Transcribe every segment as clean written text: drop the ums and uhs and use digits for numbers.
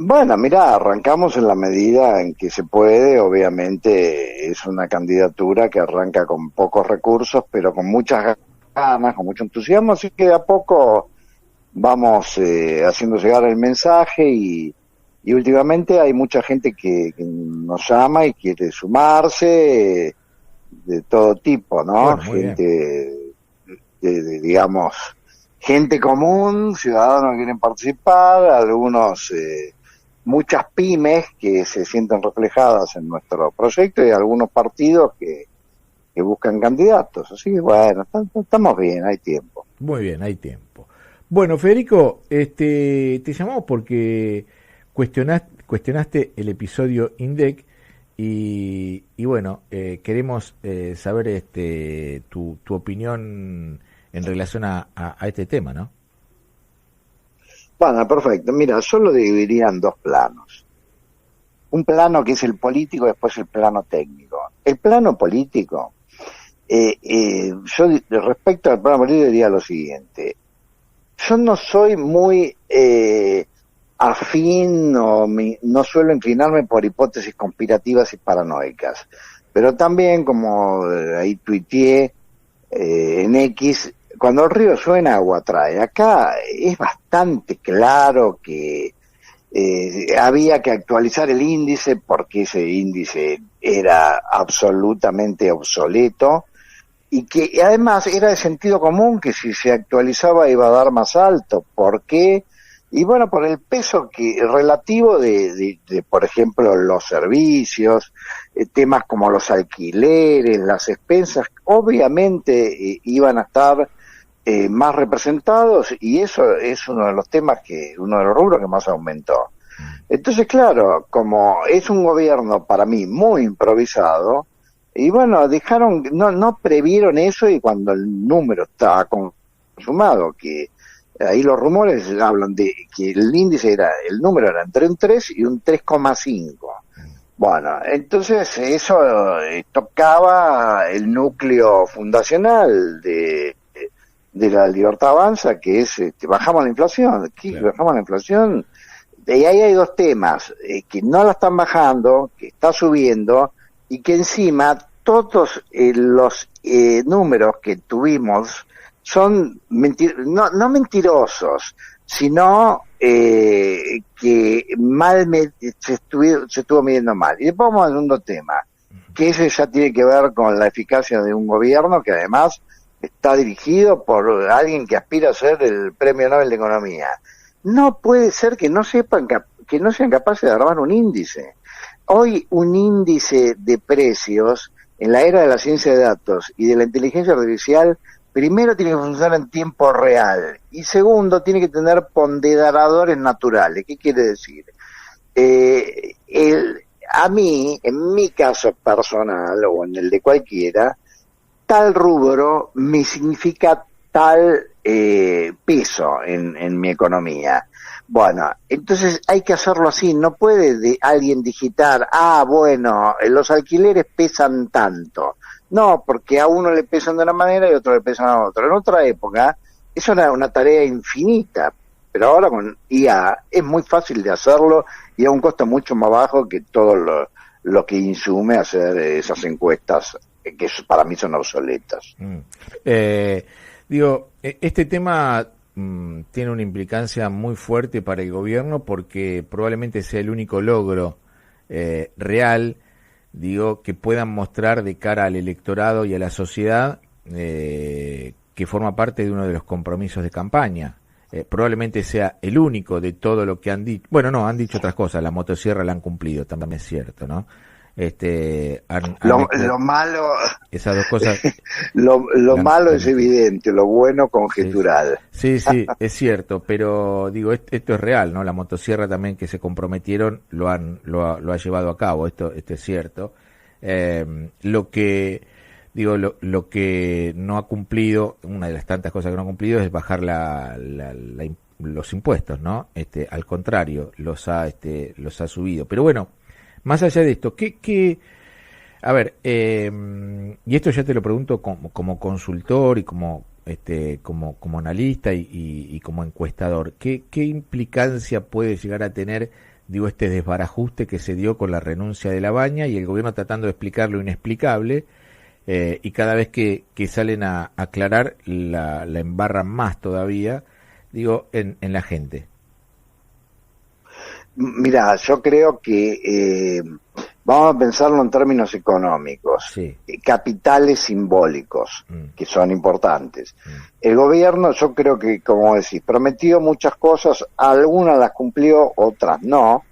Bueno, mira, arrancamos en la medida en que se puede. Obviamente es una candidatura que arranca con pocos recursos, pero con muchas ganas, con mucho entusiasmo, así que de a poco vamos haciendo llegar el mensaje y últimamente hay mucha gente que nos llama y quiere sumarse, de todo tipo, ¿no? Bueno, muy bien. Gente, digamos, gente común, ciudadanos que quieren participar, algunos, muchas pymes que se sienten reflejadas en nuestro proyecto y algunos partidos que buscan candidatos. Así que bueno, estamos bien, hay tiempo. Muy bien, hay tiempo. Bueno, Federico, te llamamos porque cuestionaste el episodio INDEC y bueno, queremos saber tu opinión en relación a este tema, ¿no? Bueno, perfecto. Mira, yo lo dividiría en dos planos. Un plano que es el político y después el plano técnico. El plano político, respecto al plano político diría lo siguiente. Yo no soy muy afín o no suelo inclinarme por hipótesis conspirativas y paranoicas. Pero también, como ahí tuiteé en X, cuando el río suena, agua trae. Acá es bastante claro que había que actualizar el índice porque ese índice era absolutamente obsoleto y que además era de sentido común que si se actualizaba iba a dar más alto. ¿Por qué? Y bueno, por el peso que relativo de por ejemplo, los servicios, temas como los alquileres, las expensas, obviamente iban a estar más representados y eso es uno de los temas uno de los rubros que más aumentó. Entonces, claro, como es un gobierno para mí muy improvisado, y bueno, no previeron eso y cuando el número estaba consumado, que ahí los rumores hablan de que el número era entre un 3 y un 3,5. Bueno, entonces eso tocaba el núcleo fundacional de la Libertad Avanza, que es, bajamos la inflación. ¿Qué? Claro. Bajamos la inflación. Y ahí hay dos temas, que no la están bajando, que está subiendo, y que encima todos los números que tuvimos son no mentirosos, sino que se estuvo midiendo mal. Y después vamos al segundo tema, que ese ya tiene que ver con la eficacia de un gobierno que además está dirigido por alguien que aspira a ser el Premio Nobel de Economía. No puede ser que no sepan, que no sean capaces de armar un índice. Hoy un índice de precios en la era de la ciencia de datos y de la inteligencia artificial, primero tiene que funcionar en tiempo real y segundo tiene que tener ponderadores naturales. ¿Qué quiere decir? A mí, en mi caso personal o en el de cualquiera, tal rubro me significa tal peso en mi economía. Bueno, entonces hay que hacerlo así, no puede alguien digitar, bueno, los alquileres pesan tanto. No, porque a uno le pesan de una manera y a otro le pesan a otro. En otra época, eso era una tarea infinita, pero ahora con IA es muy fácil de hacerlo y a un costo mucho más bajo que todo lo que insume hacer esas encuestas que para mí son obsoletas. Este tema tiene una implicancia muy fuerte para el gobierno porque probablemente sea el único logro real, que puedan mostrar de cara al electorado y a la sociedad que forma parte de uno de los compromisos de campaña. Probablemente sea el único de todo lo que han dicho. Bueno, no, han dicho otras cosas, la motosierra la han cumplido, también es cierto, ¿no? Lo malo, esas dos cosas lo malo es metido. evidente, lo bueno Sí, conjetural. sí, es cierto, pero esto es real, ¿no? La motosierra también que se comprometieron lo ha llevado a cabo, esto es cierto. Lo que no ha cumplido, una de las tantas cosas que no ha cumplido es bajar los impuestos, ¿no? Al contrario, los ha subido. Pero bueno, más allá de esto, a ver, y esto ya te lo pregunto como consultor y como como analista y como encuestador, ¿qué implicancia puede llegar a tener, digo, este desbarajuste que se dio con la renuncia de Labaña y el gobierno tratando de explicar lo inexplicable, y cada vez que salen a aclarar la embarran más todavía, digo, en la gente? Mira, yo creo que vamos a pensarlo en términos económicos, Sí. Capitales simbólicos, que son importantes. El gobierno, yo creo que, como decís, prometió muchas cosas, algunas las cumplió, otras no.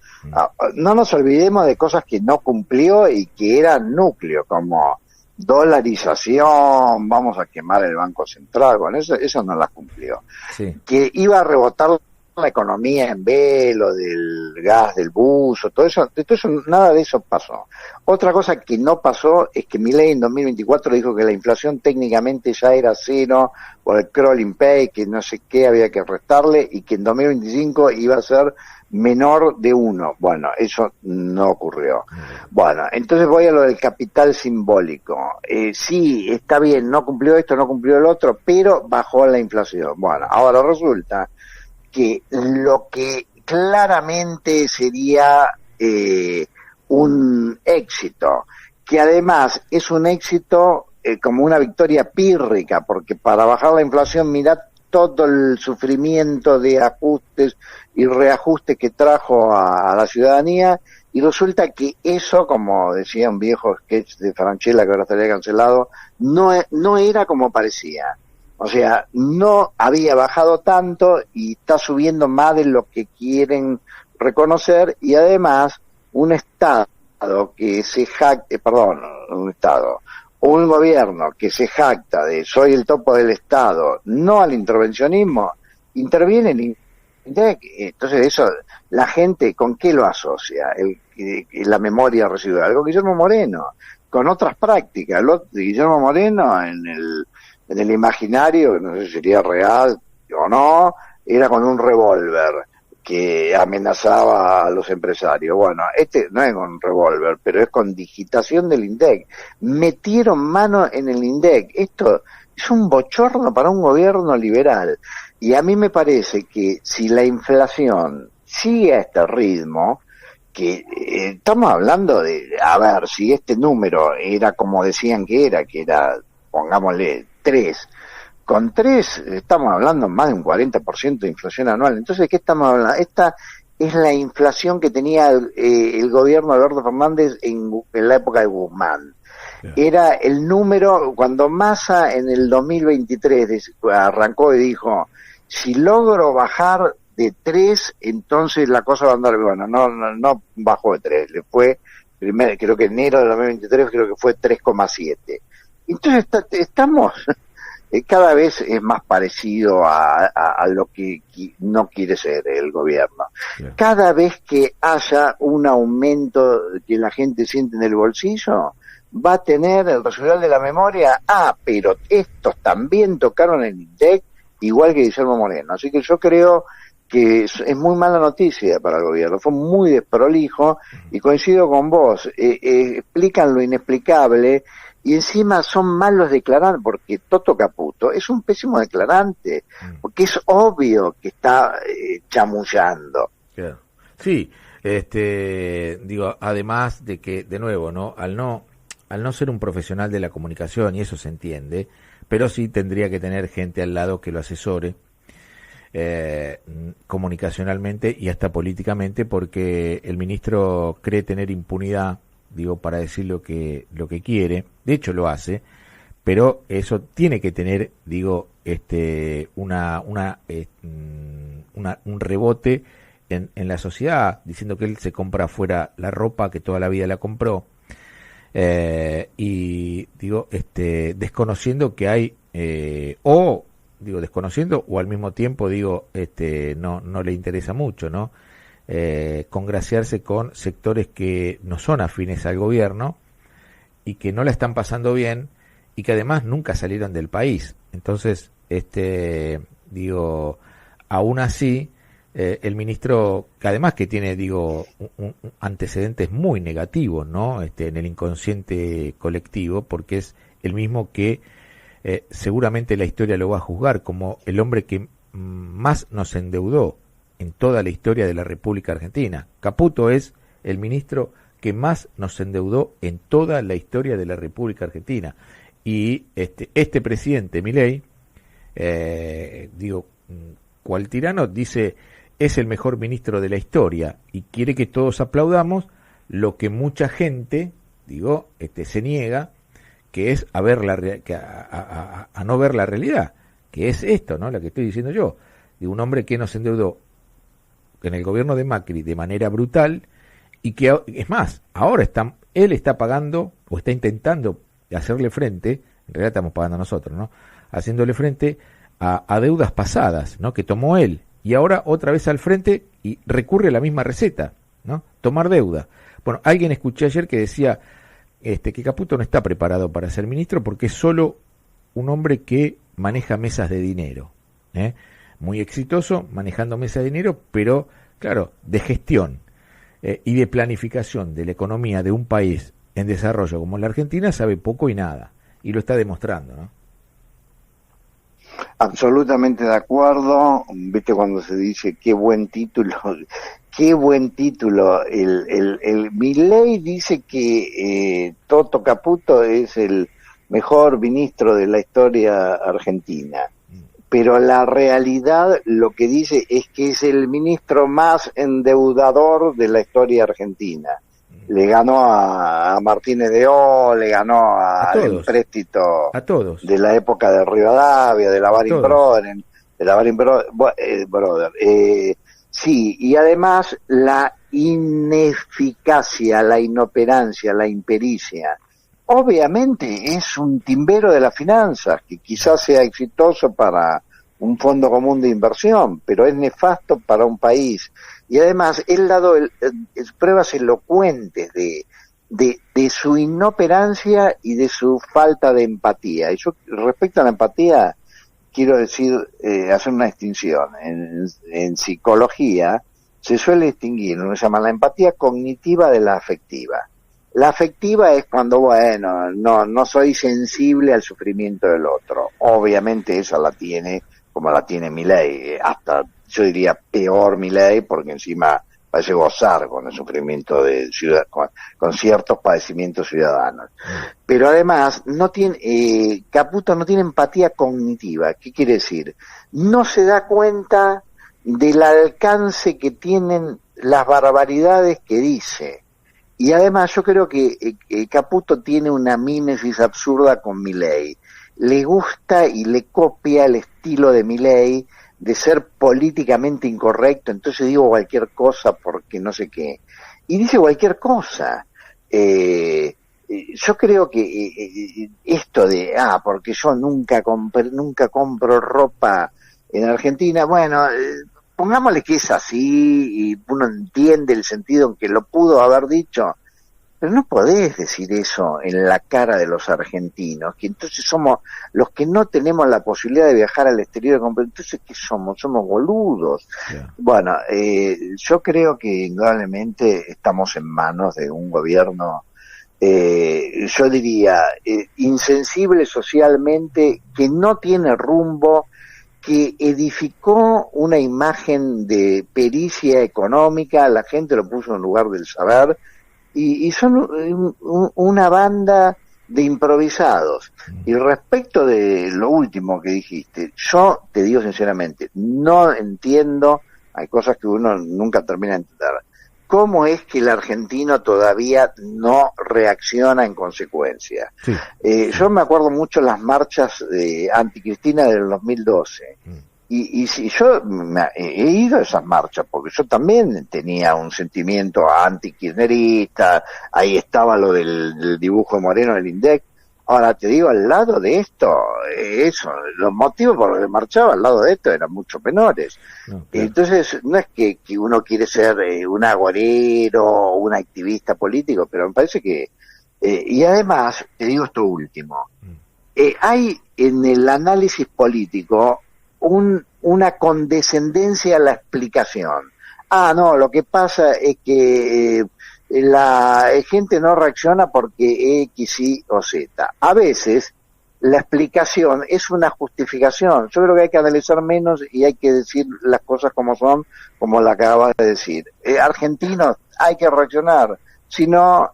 No nos olvidemos de cosas que no cumplió y que eran núcleo, como dolarización, vamos a quemar el Banco Central, bueno, eso no las cumplió. Sí. Que iba a rebotar la economía en B, lo del gas, del buzo, todo eso, nada de eso pasó. Otra cosa que no pasó es que Milei en 2024 dijo que la inflación técnicamente ya era cero por el crawling pay, que no sé qué había que restarle, y que en 2025 iba a ser menor de 1. Bueno, eso no ocurrió. Bueno, entonces voy a lo del capital simbólico. Sí, está bien, no cumplió esto, no cumplió el otro, pero bajó la inflación. Bueno, ahora resulta que lo que claramente sería un éxito, que además es un éxito como una victoria pírrica, porque para bajar la inflación, mirá todo el sufrimiento de ajustes y reajustes que trajo a la ciudadanía, y resulta que eso, como decía un viejo sketch de Franchella que ahora estaría cancelado, no era como parecía. O sea, no había bajado tanto y está subiendo más de lo que quieren reconocer, y además un Estado que se jacta, un gobierno que se jacta de soy el topo del Estado, no al intervencionismo, interviene en INDEC. Entonces eso, la gente, ¿con qué lo asocia? La memoria residual, con Guillermo Moreno, con otras prácticas. Guillermo Moreno en el imaginario, no sé si sería real o no, era con un revólver que amenazaba a los empresarios. Bueno, este no es con un revólver, pero es con digitación del INDEC. Metieron mano en el INDEC. Esto es un bochorno para un gobierno liberal. Y a mí me parece que si la inflación sigue a este ritmo, que estamos hablando de, a ver, si este número era como decían que era, pongámosle, 3. Con 3 estamos hablando más de un 40% de inflación anual. Entonces, ¿de qué estamos hablando? Esta es la inflación que tenía el gobierno de Alberto Fernández en la época de Guzmán. Yeah. Era el número, cuando Massa en el 2023 arrancó y dijo, si logro bajar de 3, entonces la cosa va a andar, bueno, no bajó de 3, le fue, creo que enero del 2023 creo que fue 3,7. Entonces estamos cada vez es más parecido a lo que no quiere ser el gobierno. Yeah. Cada vez que haya un aumento que la gente siente en el bolsillo, va a tener el resultado de la memoria, pero estos también tocaron el INDEC, igual que Guillermo Moreno. Así que yo creo que es muy mala noticia para el gobierno, fue muy desprolijo, y coincido con vos, explican lo inexplicable, y encima son malos declarantes, porque Toto Caputo es un pésimo declarante, porque es obvio que está chamullando. Claro. Sí, digo, además de que, de nuevo, ¿no? Al no ser un profesional de la comunicación, y eso se entiende, pero sí tendría que tener gente al lado que lo asesore comunicacionalmente y hasta políticamente, porque el ministro cree tener impunidad, digo, para decir lo que quiere. De hecho lo hace, pero eso tiene que tener, digo, un rebote en la sociedad, diciendo que él se compra afuera la ropa que toda la vida la compró, y digo, desconociendo que hay desconociendo o al mismo tiempo no le interesa mucho, ¿no? Congraciarse con sectores que no son afines al gobierno y que no la están pasando bien y que además nunca salieron del país. Entonces, aún así, el ministro, que además que tiene, antecedentes muy negativos, ¿no? En el inconsciente colectivo, porque es el mismo que seguramente la historia lo va a juzgar como el hombre que más nos endeudó en toda la historia de la República Argentina. Caputo es el ministro que más nos endeudó en toda la historia de la República Argentina. Y este presidente, Milei, cual tirano, dice, es el mejor ministro de la historia y quiere que todos aplaudamos lo que mucha gente, se niega, que es a ver a no ver la realidad, que es esto, ¿no? La que estoy diciendo yo, de un hombre que nos endeudó en el gobierno de Macri de manera brutal y que, es más, ahora él está pagando o está intentando hacerle frente, en realidad estamos pagando nosotros, ¿no? Haciéndole frente a deudas pasadas, ¿no? Que tomó él y ahora otra vez al frente y recurre a la misma receta, ¿no? Tomar deuda. Bueno, alguien escuché ayer que decía que Caputo no está preparado para ser ministro porque es solo un hombre que maneja mesas de dinero, muy exitoso manejando mesas de dinero, pero claro, de gestión y de planificación de la economía de un país en desarrollo como la Argentina sabe poco y nada, y lo está demostrando, ¿no? Absolutamente de acuerdo. Viste cuando se dice qué buen título, el Milei dice que Toto Caputo es el mejor ministro de la historia argentina, pero la realidad lo que dice es que es el ministro más endeudador de la historia argentina. Le ganó a Martínez de O, le ganó al empréstito a todos de la época de Rivadavia, de la Baring Brother. Sí, y además la ineficacia, la inoperancia, la impericia. Obviamente es un timbero de las finanzas, que quizás sea exitoso para un fondo común de inversión, pero es nefasto para un país. Y además, él ha dado pruebas elocuentes de su inoperancia y de su falta de empatía. Y yo, respecto a la empatía, quiero decir, hacer una distinción. En psicología se suele distinguir lo que se llama la empatía cognitiva de la afectiva. La afectiva es cuando, no soy sensible al sufrimiento del otro. Obviamente esa la tiene, como la tiene Milei, hasta yo diría peor Milei, porque encima parece gozar con el sufrimiento de con ciertos padecimientos ciudadanos. Pero además Caputo no tiene empatía cognitiva. ¿Qué quiere decir? No se da cuenta del alcance que tienen las barbaridades que dice. Y además yo creo que Caputo tiene una mímesis absurda con Milei. Le gusta y le copia el estilo de Milei de ser políticamente incorrecto, entonces digo cualquier cosa porque no sé qué. Y dice cualquier cosa. Yo creo que esto de, porque yo nunca compro ropa en Argentina, pongámosle que es así y uno entiende el sentido en que lo pudo haber dicho, pero no podés decir eso en la cara de los argentinos, que entonces somos los que no tenemos la posibilidad de viajar al exterior, entonces ¿qué somos? Somos boludos. Yeah. Bueno, yo creo que indudablemente estamos en manos de un gobierno, yo diría, insensible socialmente, que no tiene rumbo, que edificó una imagen de pericia económica, la gente lo puso en lugar del saber, y son una banda de improvisados. Y respecto de lo último que dijiste, yo te digo sinceramente, no entiendo, hay cosas que uno nunca termina de entender, cómo es que el argentino todavía no reacciona en consecuencia. Sí. Yo me acuerdo mucho las marchas de anticristina del 2012. Y si yo he ido a esas marchas, porque yo también tenía un sentimiento anti-kirchnerista, ahí estaba lo del dibujo de Moreno del INDEC. Ahora te digo, al lado de esto, los motivos por los que marchaba al lado de esto eran mucho menores. No, claro. Entonces, no es que uno quiere ser un agorero o un activista político, pero me parece que... y además, te digo esto último, hay en el análisis político una condescendencia a la explicación. No, lo que pasa es que la gente no reacciona porque X, Y o Z. A veces la explicación es una justificación. Yo creo que hay que analizar menos y hay que decir las cosas como son, como la acabas de decir. Argentinos, hay que reaccionar, si no,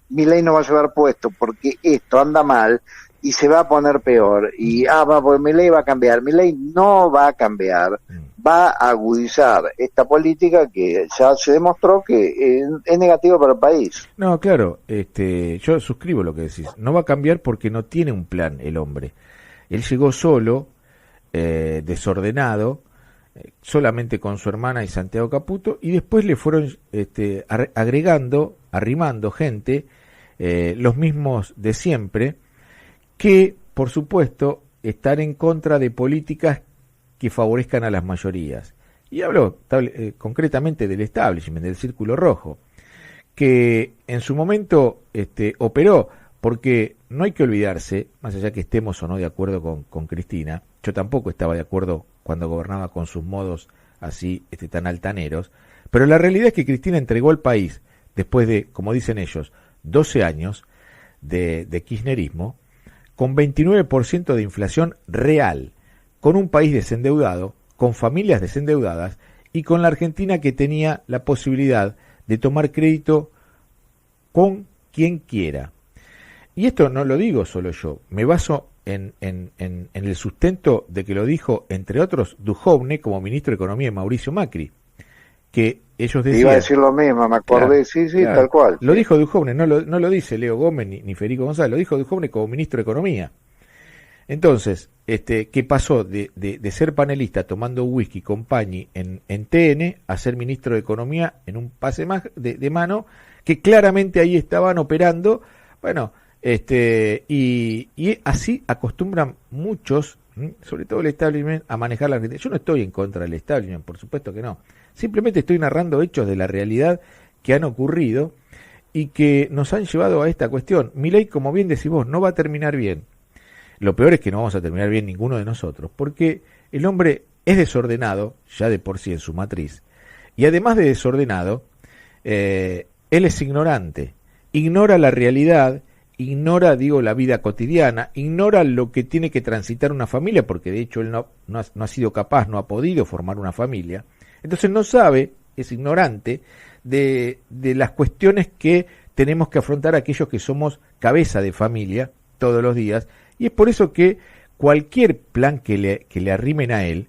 Milei no va a llevar puesto, porque esto anda mal y se va a poner peor, y pues Milei va a cambiar. Milei no va a cambiar, va a agudizar esta política que ya se demostró que es negativa para el país. No, claro, yo suscribo lo que decís. No va a cambiar porque no tiene un plan el hombre. Él llegó solo, desordenado, solamente con su hermana y Santiago Caputo, y después le fueron agregando, arrimando gente, los mismos de siempre, que, por supuesto, están en contra de políticas que favorezcan a las mayorías. Y hablo concretamente del establishment, del Círculo Rojo, que en su momento operó, porque no hay que olvidarse, más allá que estemos o no de acuerdo con Cristina, yo tampoco estaba de acuerdo cuando gobernaba con sus modos así tan altaneros, pero la realidad es que Cristina entregó al país, después de, como dicen ellos, 12 años de kirchnerismo, con 29% de inflación real, con un país desendeudado, con familias desendeudadas y con la Argentina que tenía la posibilidad de tomar crédito con quien quiera. Y esto no lo digo solo yo, me baso en el sustento de que lo dijo, entre otros, Duhovne como ministro de Economía de Mauricio Macri, que ellos decían... Iba a decir lo mismo, me acordé, claro, sí, claro, tal cual. Lo dijo Duhovne, no lo dice Leo Gómez ni Federico González, lo dijo Duhovne como ministro de Economía. Entonces, ¿qué pasó de ser panelista tomando whisky con Pañi en TN a ser ministro de Economía en un pase más de mano, que claramente ahí estaban operando, bueno, y así acostumbran muchos, sobre todo el establishment, a manejar la Argentina. Yo no estoy en contra del establishment, por supuesto que no. Simplemente estoy narrando hechos de la realidad que han ocurrido y que nos han llevado a esta cuestión. Milei, como bien decís vos, no va a terminar bien. Lo peor es que no vamos a terminar bien ninguno de nosotros, porque el hombre es desordenado, ya de por sí en su matriz, y además de desordenado, él es ignorante, ignora la realidad, ignora, la vida cotidiana, ignora lo que tiene que transitar una familia, porque de hecho él no ha sido capaz, no ha podido formar una familia, entonces no sabe, es ignorante de las cuestiones que tenemos que afrontar aquellos que somos cabeza de familia todos los días, y es por eso que cualquier plan que le arrimen a él,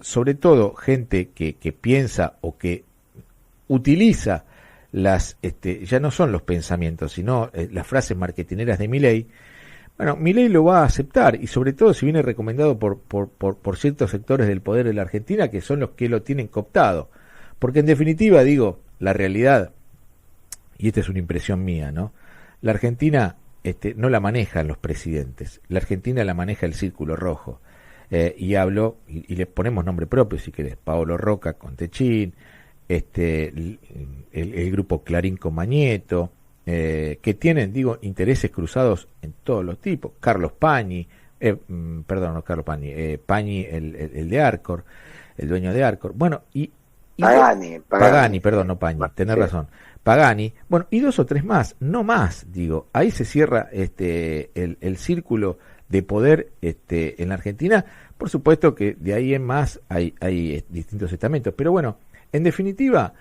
sobre todo gente que piensa o que utiliza ya no son los pensamientos, sino las frases marketineras de Milei, bueno, Milei lo va a aceptar, y sobre todo si viene recomendado por ciertos sectores del poder de la Argentina, que son los que lo tienen cooptado, porque en definitiva, la realidad, y esta es una impresión mía, ¿no? La Argentina no la manejan los presidentes, la Argentina la maneja el Círculo Rojo, y hablo, y le ponemos nombre propio si querés, Paolo Roca con Techín, el grupo Clarín con Mañeto, que tienen, intereses cruzados en todos los tipos, Carlos Pañi, Pañi el de Arcor, el dueño de Arcor, bueno, Pagani, perdón, no Pañi, tenés razón, Pagani, bueno, y 2 o 3 más, no más, ahí se cierra el círculo de poder en la Argentina. Por supuesto que de ahí en más hay distintos estamentos, pero bueno, en definitiva,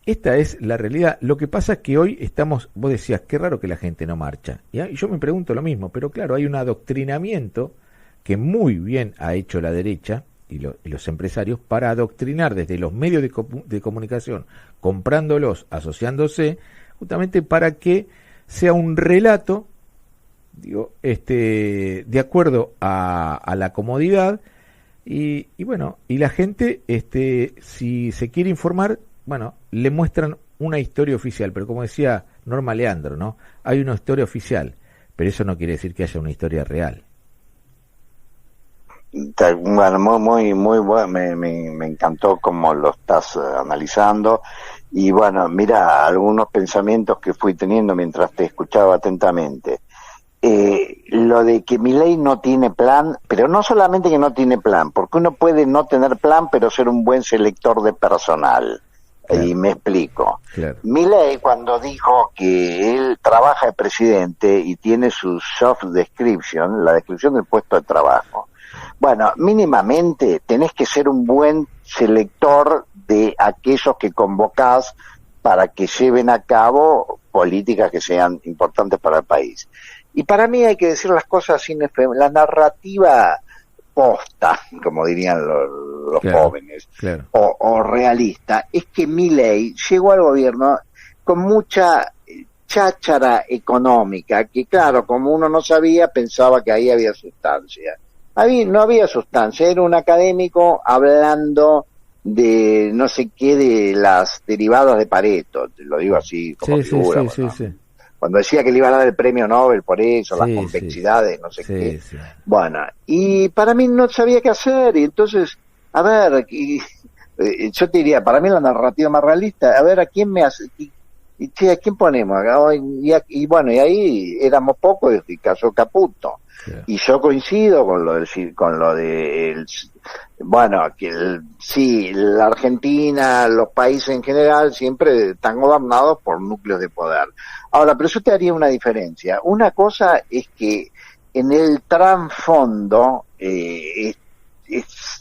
esta es la realidad. Lo que pasa es que hoy vos decías, qué raro que la gente no marcha, y yo me pregunto lo mismo, pero claro, hay un adoctrinamiento que muy bien ha hecho la derecha y los empresarios para adoctrinar desde los medios de comunicación, comprándolos, asociándose, justamente para que sea un relato, de acuerdo a la comodidad, y bueno, y la gente, si se quiere informar, bueno, le muestran una historia oficial, pero como decía Norma Leandro, ¿no? Hay una historia oficial, pero eso no quiere decir que haya una historia real. Bueno, muy bueno, me encantó cómo lo estás analizando, y bueno, mira, algunos pensamientos que fui teniendo mientras te escuchaba atentamente. Lo de que Milei no tiene plan, pero no solamente que no tiene plan, porque uno puede no tener plan, pero ser un buen selector de personal. Claro. Y me explico. Claro. Milei, cuando dijo que él trabaja de presidente y tiene su soft description, la descripción del puesto de trabajo, bueno, mínimamente tenés que ser un buen selector de aquellos que convocás para que lleven a cabo políticas que sean importantes para el país. Y para mí hay que decir las cosas sin la narrativa posta, como dirían los Claro, jóvenes, claro. o realista, es que Milei llegó al gobierno con mucha cháchara económica, que claro, como uno no sabía, pensaba que ahí había sustancia. Ahí no había sustancia, era un académico hablando de no sé qué, de las derivadas de Pareto, te lo digo así como Sí, figura, sí, bueno. sí. Cuando decía que le iban a dar el premio Nobel por eso, las Sí, convexidades, no sé sí, qué. sí. Bueno, y para mí no sabía qué hacer, y entonces, a ver, yo te diría, para mí la narrativa más realista, a ver, ¿a quién me hace? ¿A quién ponemos? Y bueno, y ahí éramos pocos y cayó Caputo. Claro. Y yo coincido con lo de bueno, sí, la Argentina, los países en general siempre están gobernados por núcleos de poder. Ahora, pero yo te haría una diferencia. Una cosa es que en el trasfondo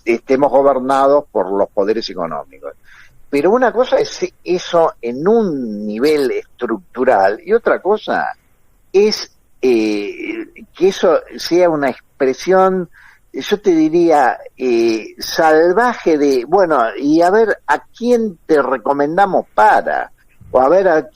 estemos gobernados por los poderes económicos. Pero una cosa es eso en un nivel estructural y otra cosa es que eso sea una expresión, yo te diría, salvaje de, bueno, y a ver a quién te recomendamos para, o a ver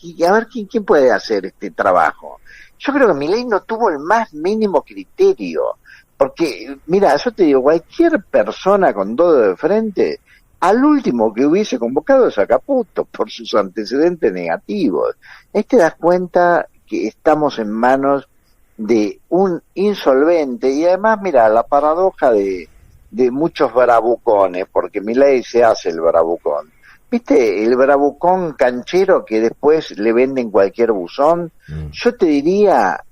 quién puede hacer este trabajo. Yo creo que Milei no tuvo el más mínimo criterio, porque, mira, yo te digo, cualquier persona con dedo de frente, al último que hubiese convocado es a Caputo, por sus antecedentes negativos. Ahí te das cuenta que estamos en manos de un insolvente, y además, mira, la paradoja de muchos bravucones, porque Milei se hace el bravucón. ¿Viste el bravucón canchero que después le venden cualquier buzón? Yo te diría,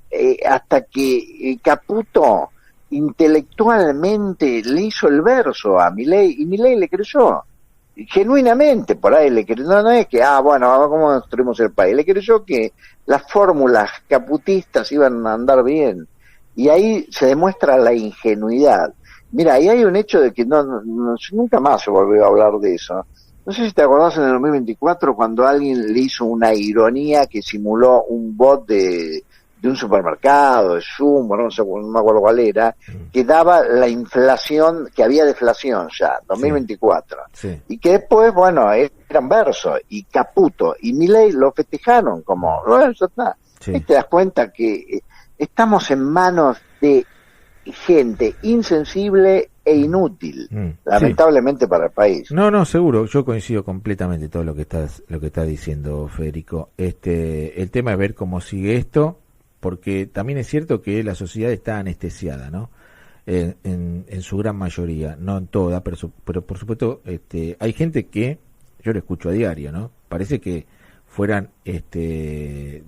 hasta que Caputo intelectualmente le hizo el verso a Milei, y Milei le creyó. Genuinamente, por ahí le creyó, no es que, bueno, ¿cómo construimos el país? Le creyó que las fórmulas caputistas iban a andar bien. Y ahí se demuestra la ingenuidad. Mira, ahí hay un hecho de que nunca más se volvió a hablar de eso. No sé si te acordás en el 2024 cuando alguien le hizo una ironía que simuló un bot de un supermercado, de Sumo, no me acuerdo cuál era, que daba la inflación, que había deflación ya, 2024. Sí. Y que después, bueno, eran versos, y Caputo y Milei lo festejaron como, bueno, ya está. Sí. Y te das cuenta que estamos en manos de gente insensible e inútil, lamentablemente para el país. No, seguro, yo coincido completamente todo lo que estás diciendo, Federico. El tema es ver cómo sigue esto, porque también es cierto que la sociedad está anestesiada, ¿no? En su gran mayoría, no en toda, pero por supuesto hay gente que yo lo escucho a diario, ¿no? Parece que fueran, en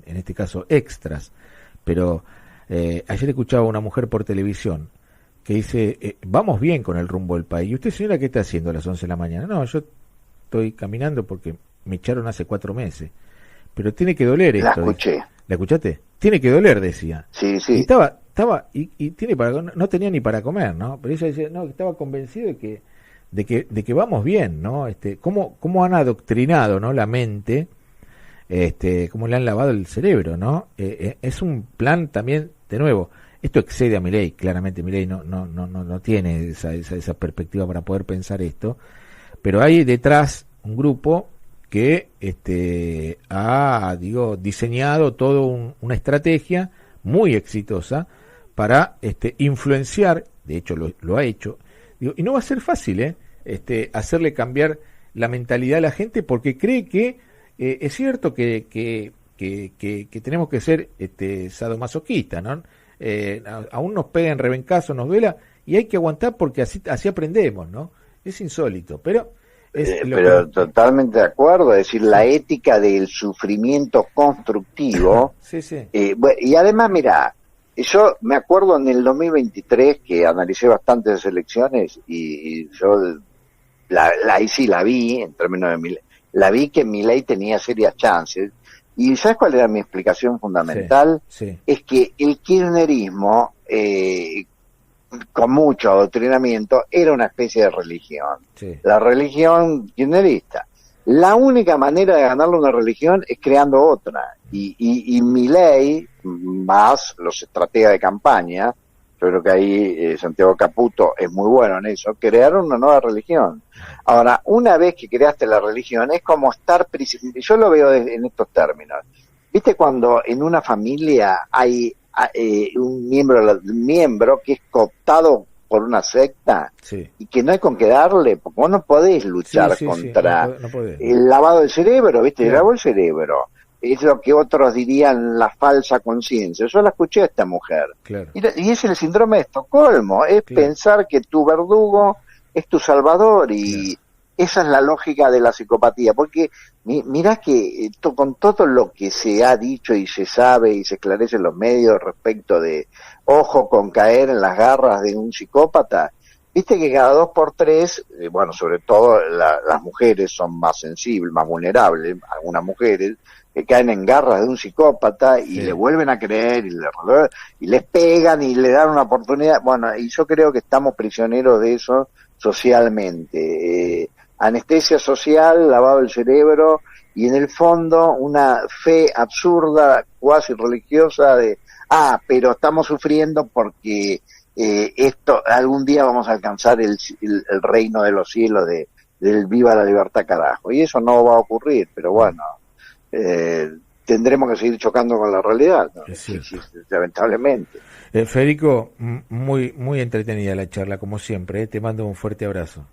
este caso extras, pero ayer escuchaba a una mujer por televisión que dice, vamos bien con el rumbo del país. ¿Y usted, señora, qué está haciendo a las 11 de la mañana? No, yo estoy caminando porque me echaron hace 4 meses. Pero tiene que doler esto. La escuché. ¿La escuchaste? Tiene que doler, decía. Sí. Y y tiene no tenía ni para comer, ¿no? Pero ella dice, no, que estaba convencido de que vamos bien, ¿no? Cómo han adoctrinado, ¿no? La mente, cómo le han lavado el cerebro, ¿no? Es un plan también, de nuevo, esto excede a Milei, claramente Milei no tiene esa perspectiva para poder pensar esto, pero hay detrás un grupo que ha diseñado toda una estrategia muy exitosa para influenciar, de hecho lo ha hecho, y no va a ser fácil hacerle cambiar la mentalidad a la gente, porque cree que es cierto que tenemos que ser sadomasoquistas, ¿no? Aún nos pega en rebencazo, nos duela, y hay que aguantar porque así aprendemos, ¿no? Es insólito, pero totalmente de acuerdo, es decir, la ética del sufrimiento constructivo. Sí. Y además, mira, yo me acuerdo en el 2023 que analicé bastantes elecciones y yo ahí sí la vi, en términos de Milei, la vi que Milei tenía serias chances. ¿Y sabes cuál era mi explicación fundamental? Sí, Es que el kirchnerismo, con mucho adoctrinamiento, era una especie de religión. sí, La religión kirchnerista. La única manera de ganarle una religión es creando otra. Y Milei, más los estrategas de campaña, yo creo que ahí Santiago Caputo es muy bueno en eso, crearon una nueva religión. Ahora, una vez que creaste la religión, es como estar, yo lo veo en estos términos. ¿Viste cuando en una familia hay un miembro que es cooptado por una secta sí. y que no hay con qué darle? Porque vos no podés luchar Sí, contra no podés, no. el lavado del cerebro, ¿viste? Claro. El lavado del cerebro. Es lo que otros dirían la falsa conciencia. Yo la escuché a esta mujer. Claro. Y es el síndrome de Estocolmo, es Claro. pensar que tu verdugo es tu salvador, y esa es la lógica de la psicopatía, porque mirá que con todo lo que se ha dicho y se sabe y se esclarece en los medios respecto de ojo con caer en las garras de un psicópata, viste que cada 2 por 3, bueno, sobre todo las mujeres son más sensibles, más vulnerables, algunas mujeres que caen en garras de un psicópata y le vuelven a creer y les pegan y le dan una oportunidad. Bueno, y yo creo que estamos prisioneros de eso socialmente. Anestesia social, lavado del cerebro y en el fondo una fe absurda, cuasi religiosa de, pero estamos sufriendo porque esto algún día vamos a alcanzar el reino de los cielos del viva la libertad carajo. Y eso no va a ocurrir, pero bueno, tendremos que seguir chocando con la realidad, ¿no? Sí, lamentablemente. Federico, muy entretenida la charla, como siempre, ¿eh? Te mando un fuerte abrazo.